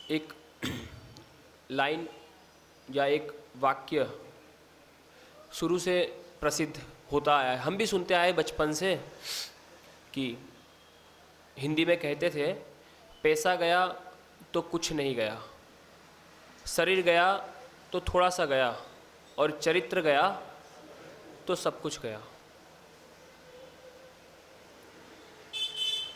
एक लाइन या एक वाक्य शुरू से प्रसिद्ध होता आया है, हम भी सुनते आए बचपन से कि हिंदी में कहते थे, पैसा गया तो कुछ नहीं गया, शरीर गया तो थोड़ा सा गया, और चरित्र गया तो सब कुछ गया।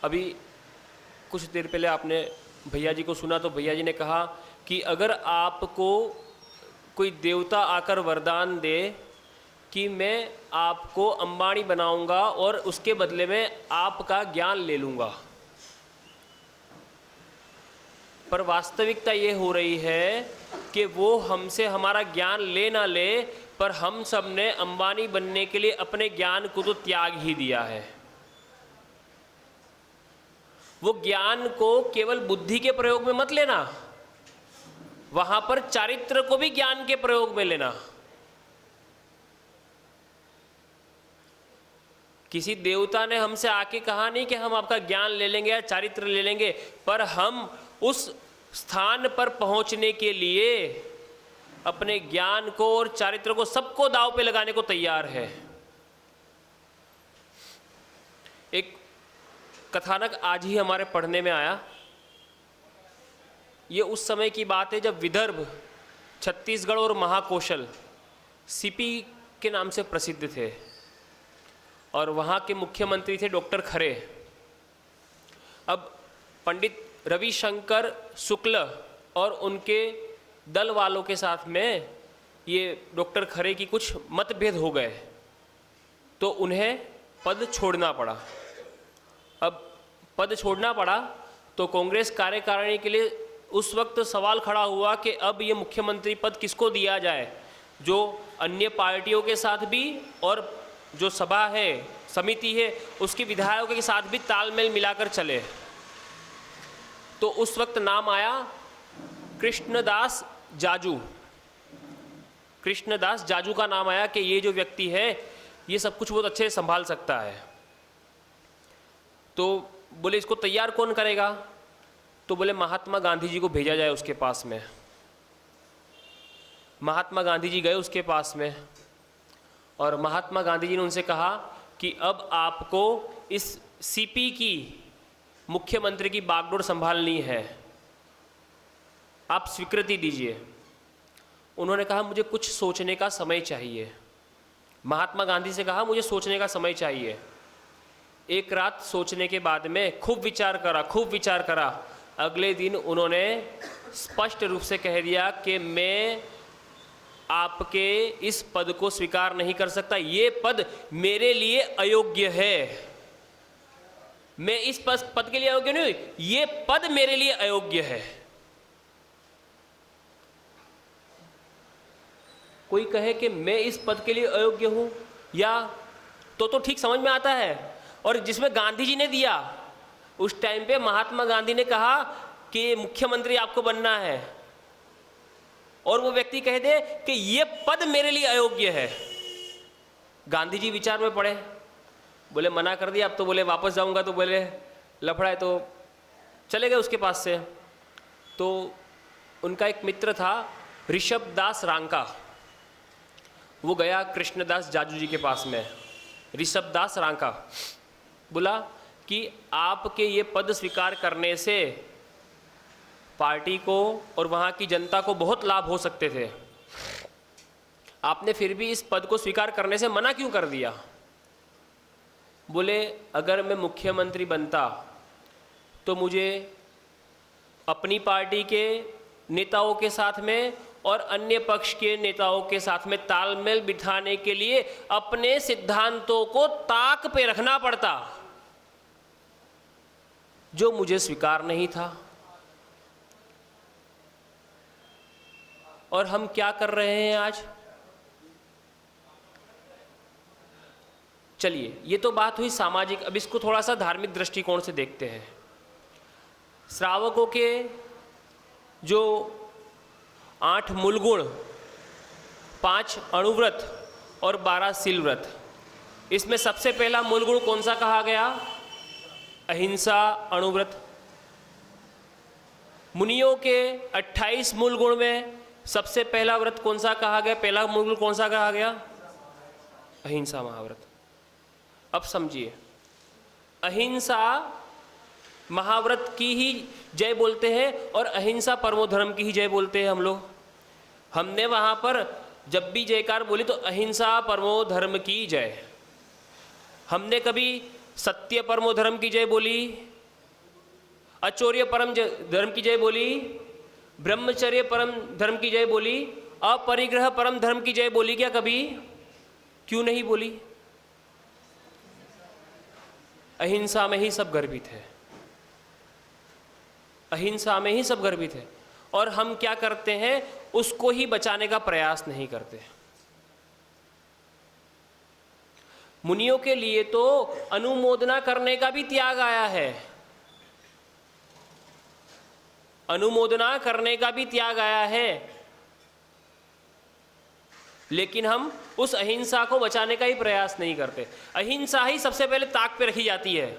अभी कुछ देर पहले आपने भैया जी को सुना तो भैया जी ने कहा कि अगर आपको कोई देवता आकर वरदान दे कि मैं आपको अंबानी बनाऊंगा और उसके बदले में आपका ज्ञान ले लूँगा, पर वास्तविकता ये हो रही है कि वो हमसे हमारा ज्ञान ले ना ले, पर हम सब ने अंबानी बनने के लिए अपने ज्ञान को तो त्याग ही दिया है। वो ज्ञान को केवल बुद्धि के प्रयोग में मत लेना, वहां पर चारित्र को भी ज्ञान के प्रयोग में लेना। किसी देवता ने हमसे आके कहा नहीं कि हम आपका ज्ञान ले लेंगे या चारित्र ले लेंगे, पर हम उस स्थान पर पहुंचने के लिए अपने ज्ञान को और चारित्र को सबको दांव पे लगाने को तैयार है। एक कथानक आज ही हमारे पढ़ने में आया। ये उस समय की बात है जब विदर्भ, छत्तीसगढ़ और महाकौशल सीपी के नाम से प्रसिद्ध थे, और वहाँ के मुख्यमंत्री थे डॉक्टर खरे। अब पंडित रविशंकर शुक्ल और उनके दल वालों के साथ में ये डॉक्टर खरे की कुछ मतभेद हो गए, तो उन्हें पद छोड़ना पड़ा। अब पद छोड़ना पड़ा तो कांग्रेस कार्यकारिणी के लिए उस वक्त सवाल खड़ा हुआ कि अब ये मुख्यमंत्री पद किसको दिया जाए, जो अन्य पार्टियों के साथ भी और जो सभा है, समिति है, उसके विधायकों के साथ भी तालमेल मिलाकर चले। तो उस वक्त नाम आया कृष्णदास जाजू। कृष्णदास जाजू का नाम आया कि ये जो व्यक्ति है ये सब कुछ बहुत अच्छे से संभाल सकता है। तो बोले इसको तैयार कौन करेगा, तो बोले महात्मा गांधी जी को भेजा जाए उसके पास में। महात्मा गांधी जी गए उसके पास में, और महात्मा गांधी जी ने उनसे कहा कि अब आपको इस सीपी की मुख्यमंत्री की बागडोर संभालनी है, आप स्वीकृति दीजिए। उन्होंने कहा मुझे कुछ सोचने का समय चाहिए। महात्मा गांधी से कहा मुझे सोचने का समय चाहिए। एक रात सोचने के बाद में खूब विचार करा। अगले दिन उन्होंने स्पष्ट रूप से कह दिया कि मैं आपके इस पद को स्वीकार नहीं कर सकता, ये पद मेरे लिए अयोग्य है। मैं इस पद के लिए अयोग्य नहीं, ये पद मेरे लिए अयोग्य है। कोई कहे कि मैं इस पद के लिए अयोग्य हूं, या तो ठीक समझ में आता है। और जिसमें गांधी जी ने दिया, उस टाइम पे महात्मा गांधी ने कहा कि मुख्यमंत्री आपको बनना है, और वो व्यक्ति कह दे कि ये पद मेरे लिए अयोग्य है। गांधी जी विचार में पड़े, बोले मना कर दिया। अब तो बोले वापस जाऊंगा, तो बोले लफड़ा है, तो चले गए उसके पास से। तो उनका एक मित्र था ऋषभ दास रांका, वो गया कृष्णदास जाजू जी के पास में। ऋषभ दास रांका बोला कि आपके ये पद स्वीकार करने से पार्टी को और वहाँ की जनता को बहुत लाभ हो सकते थे, आपने फिर भी इस पद को स्वीकार करने से मना क्यों कर दिया। बोले अगर मैं मुख्यमंत्री बनता तो मुझे अपनी पार्टी के नेताओं के साथ में और अन्य पक्ष के नेताओं के साथ में तालमेल बिठाने के लिए अपने सिद्धांतों को ताक पे रखना पड़ता, जो मुझे स्वीकार नहीं था। और हम क्या कर रहे हैं आज? चलिए, ये तो बात हुई सामाजिक। अब इसको थोड़ा सा धार्मिक दृष्टिकोण से देखते हैं। श्रावकों के जो 8 मूल गुण, 5 अणुव्रत और 12 शील व्रत, इसमें सबसे पहला मूल गुण कौन सा कहा गया? अहिंसा अणुव्रत। मुनियों के 28 मूल गुण में सबसे पहला व्रत कौन सा कहा गया? पहला मूल गुण कौन सा कहा गया? अहिंसा महाव्रत। अब समझिए, अहिंसा महाव्रत की ही जय बोलते हैं और अहिंसा परमो धर्म की ही जय बोलते हैं हम लोग। हमने वहाँ पर जब भी जयकार बोली तो अहिंसा परमो धर्म की जय। हमने कभी सत्य परमो धर्म की जय बोली, अचौर्य परम धर्म की जय बोली, ब्रह्मचर्य परम धर्म की जय बोली, अपरिग्रह परम धर्म की जय बोली क्या कभी? क्यों नहीं बोली? अहिंसा में ही सब गर्भित है, अहिंसा में ही सब गर्भित है। और हम क्या करते हैं? उसको ही बचाने का प्रयास नहीं करते। मुनियों के लिए तो अनुमोदना करने का भी त्याग आया है, अनुमोदना करने का भी त्याग आया है, लेकिन हम उस अहिंसा को बचाने का ही प्रयास नहीं करते। अहिंसा ही सबसे पहले ताक पे रखी जाती है।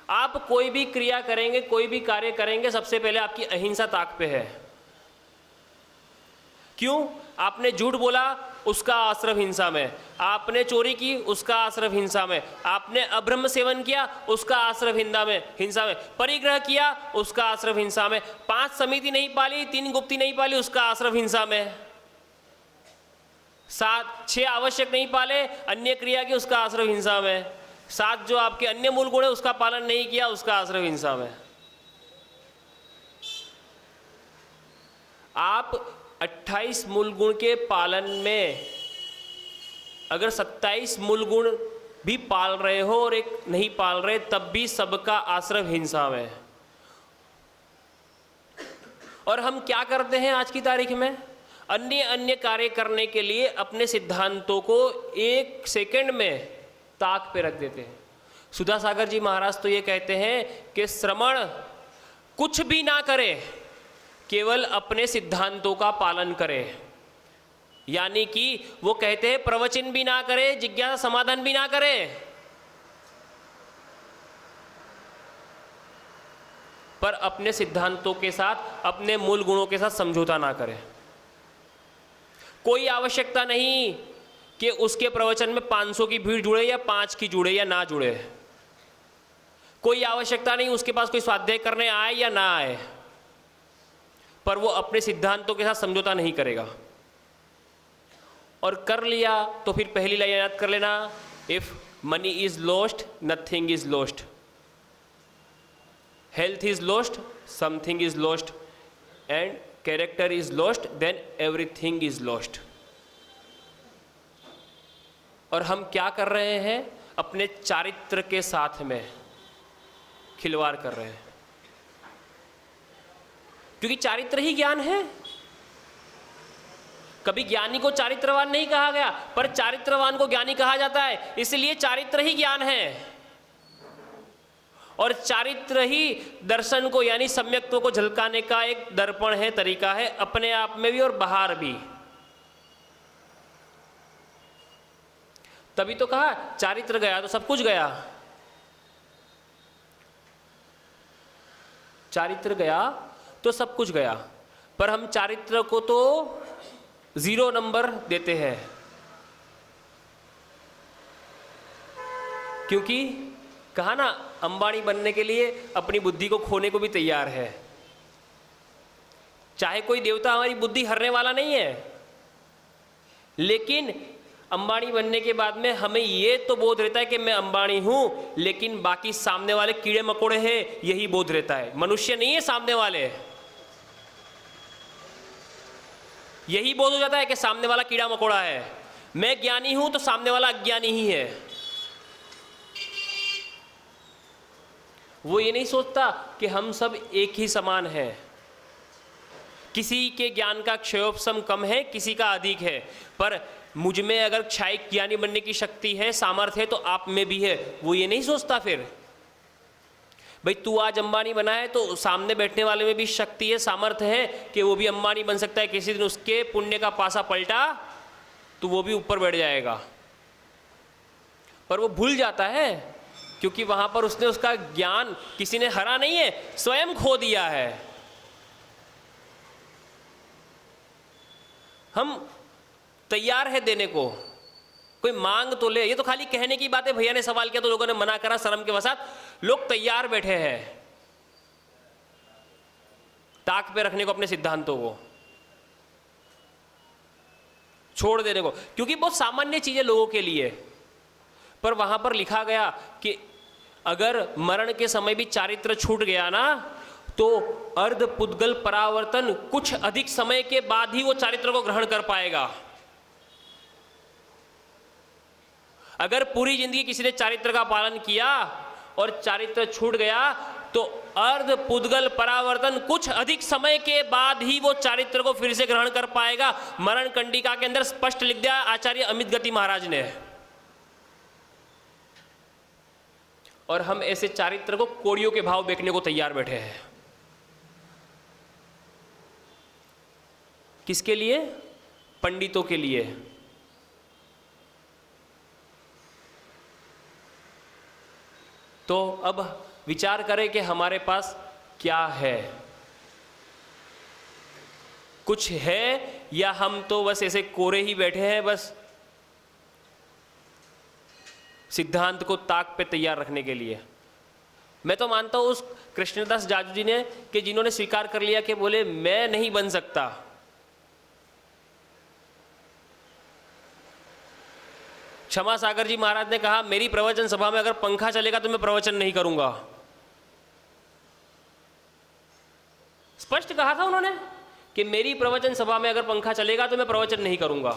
आप कोई भी क्रिया करेंगे, कोई भी कार्य करेंगे, सबसे पहले आपकी अहिंसा ताक पे है। क्यों? आपने झूठ बोला, उसका आश्रव हिंसा में। आपने चोरी की, उसका आश्रव हिंसा में। आपने अब्रह्म सेवन किया, उसका आश्रव हिंसा में। परिग्रह किया, उसका आश्रव हिंसा में। 5 समिति नहीं पाली, 3 गुप्ती नहीं पाली, उसका आश्रव हिंसा में। 6 आवश्यक नहीं पाले, अन्य क्रिया की, उसका आश्रव हिंसा में। 7 जो आपके अन्य मूल गुण है उसका पालन नहीं किया, उसका आश्रव हिंसा में। आप 28 मूल गुण के पालन में अगर 27 मूल गुण भी पाल रहे हो और एक नहीं पाल रहे, तब भी सबका आश्रव हिंसा में। और हम क्या करते हैं आज की तारीख में? अन्य कार्य करने के लिए अपने सिद्धांतों को 1 सेकंड में ताक पे रख देते हैं। सुधा सागर जी महाराज तो ये कहते हैं कि श्रमण कुछ भी ना करे, केवल अपने सिद्धांतों का पालन करे। यानी कि वो कहते हैं प्रवचन भी ना करे, जिज्ञासा समाधान भी ना करे, पर अपने सिद्धांतों के साथ, अपने मूल गुणों के साथ समझौता ना करे। कोई आवश्यकता नहीं कि उसके प्रवचन में 500 की भीड़ जुड़े या 5 की जुड़े या ना जुड़े। कोई आवश्यकता नहीं उसके पास कोई स्वाध्याय करने आए या ना आए, पर वो अपने सिद्धांतों के साथ समझौता नहीं करेगा। और कर लिया तो फिर पहली लाइन याद कर लेना, if money is lost nothing is lost, health is lost something is lost, and character is lost then everything is lost. और हम क्या कर रहे हैं? अपने चारित्र के साथ में खिलवाड़ कर रहे हैं, क्योंकि चारित्र ही ज्ञान है। कभी ज्ञानी को चारित्रवान नहीं कहा गया, पर चारित्रवान को ज्ञानी कहा जाता है, इसलिए चारित्र ही ज्ञान है। और चारित्र ही दर्शन को यानी सम्यक्त्व को झलकाने का एक दर्पण है, तरीका है, अपने आप में भी और बाहर भी। तभी तो कहा चारित्र गया तो सब कुछ गया। चारित्र गया तो सब कुछ गया, पर हम चारित्र को तो 0 नंबर देते हैं, क्योंकि कहा ना अंबानी बनने के लिए अपनी बुद्धि को खोने को भी तैयार है। चाहे कोई देवता हमारी बुद्धि हरने वाला नहीं है, लेकिन अंबानी बनने के बाद में हमें ये तो बोध रहता है कि मैं अंबानी हूं, लेकिन बाकी सामने वाले कीड़े मकोड़े हैं, यही बोध रहता है। मनुष्य नहीं है सामने वाले, यही बोध हो जाता है कि सामने वाला कीड़ा मकोड़ा है। मैं ज्ञानी हूं तो सामने वाला अज्ञानी ही है। वो ये नहीं सोचता कि हम सब एक ही समान हैं। किसी के ज्ञान का क्षयोपशम कम है, किसी का अधिक है, पर मुझ में अगर क्षायिक ज्ञानी बनने की शक्ति है, सामर्थ्य है, तो आप में भी है। वो ये नहीं सोचता फिर भाई तू आज अंबानी बना है तो सामने बैठने वाले में भी शक्ति है, सामर्थ्य है कि वो भी अंबानी बन सकता है। किसी दिन उसके पुण्य का पासा पलटा तो वो भी ऊपर बैठ जाएगा, पर वो भूल जाता है, क्योंकि वहां पर उसने उसका ज्ञान किसी ने हरा नहीं है, स्वयं खो दिया है। हम तैयार है देने को, कोई मांग तो ले। ये तो खाली कहने की बात है, भैया ने सवाल किया तो लोगों ने मना करा शर्म के वसात। लोग तैयार बैठे हैं ताक पे रखने को अपने सिद्धांतों को, छोड़ देने को, क्योंकि बहुत सामान्य चीजें लोगों के लिए। पर वहां पर लिखा गया कि अगर मरण के समय भी चारित्र छूट गया ना, तो अर्ध पुद्गल परावर्तन कुछ अधिक समय के बाद ही वो चारित्र को ग्रहण कर पाएगा। अगर पूरी जिंदगी किसी ने चारित्र का पालन किया और चारित्र छूट गया, तो अर्ध पुद्गल परावर्तन कुछ अधिक समय के बाद ही वो चारित्र को फिर से ग्रहण कर पाएगा। मरण कंडिका के अंदर स्पष्ट लिख दिया आचार्य अमित गति महाराज ने। और हम ऐसे चारित्र को कोड़ियों के भाव बेचने को तैयार बैठे हैं। किसके लिए? पंडितों के लिए। तो अब विचार करें कि हमारे पास क्या है, कुछ है, या हम तो बस ऐसे कोरे ही बैठे हैं, बस सिद्धांत को ताक पे तैयार रखने के लिए। मैं तो मानता हूं उस कृष्णदास जाजू जी ने कि जिन्होंने स्वीकार कर लिया कि बोले मैं नहीं बन सकता, क्षमा सागर जी महाराज ने कहा मेरी प्रवचन सभा में अगर पंखा चलेगा तो मैं प्रवचन नहीं करूंगा। स्पष्ट कहा था उन्होंने कि मेरी प्रवचन सभा में अगर पंखा चलेगा तो मैं प्रवचन नहीं करूंगा।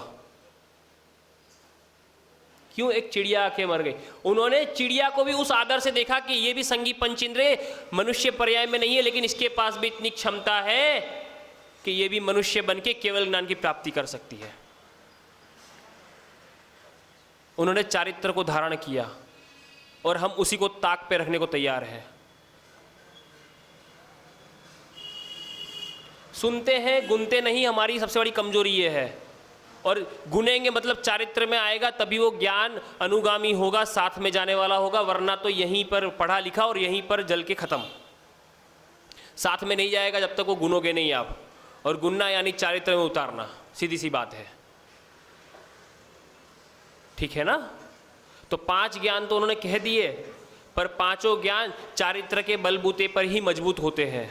क्यों? एक चिड़िया आके मर गई। उन्होंने चिड़िया को भी उस आदर से देखा कि ये भी संगी पंचेंद्रिय मनुष्य पर्याय में नहीं है, लेकिन इसके पास भी इतनी क्षमता है कि ये भी मनुष्य बन के केवल ज्ञान की प्राप्ति कर सकती है। उन्होंने चारित्र को धारण किया और हम उसी को ताक पे रखने को तैयार हैं। सुनते हैं, गुनते नहीं, हमारी सबसे बड़ी कमजोरी ये है। और गुनेंगे मतलब चारित्र में आएगा तभी वो ज्ञान अनुगामी होगा, साथ में जाने वाला होगा, वरना तो यहीं पर पढ़ा लिखा और यहीं पर जल के खत्म। साथ में नहीं जाएगा जब तक वो गुनोगे नहीं आप। और गुनना यानी चारित्र में उतारना, सीधी सी बात है। ठीक है ना? तो 5 ज्ञान तो उन्होंने कह दिए, पर पांचों ज्ञान चारित्र के बलबूते पर ही मजबूत होते हैं।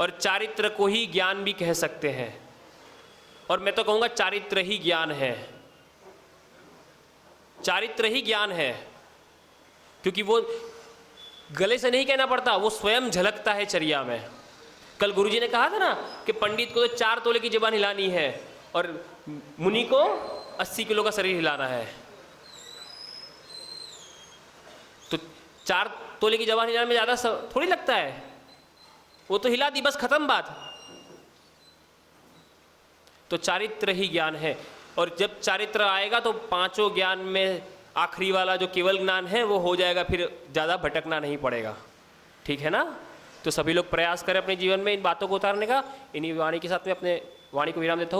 और चारित्र को ही ज्ञान भी कह सकते हैं। और मैं तो कहूंगा चारित्र ही ज्ञान है, चारित्र ही ज्ञान है, क्योंकि वो गले से नहीं कहना पड़ता, वो स्वयं झलकता है चर्या में। कल गुरुजी ने कहा था ना कि पंडित को तो 4 तोले की ज़बान हिलानी है और मुनि को 80 किलो का शरीर हिलाना है। तो 4 तोले की ज़बान हिलाने में ज़्यादा थोड़ी लगता है, वो तो हिला दी, बस खत्म बात। तो चारित्र ही ज्ञान है। और जब चारित्र आएगा तो पांचों ज्ञान में आखिरी वाला जो केवल ज्ञान है वो हो जाएगा, फिर ज़्यादा भटकना नहीं पड़ेगा। ठीक है ना? तो सभी लोग प्रयास करें अपने जीवन में इन बातों को उतारने का। इन्हीं वाणी के साथ में अपने वाणी को विराम देता हूँ।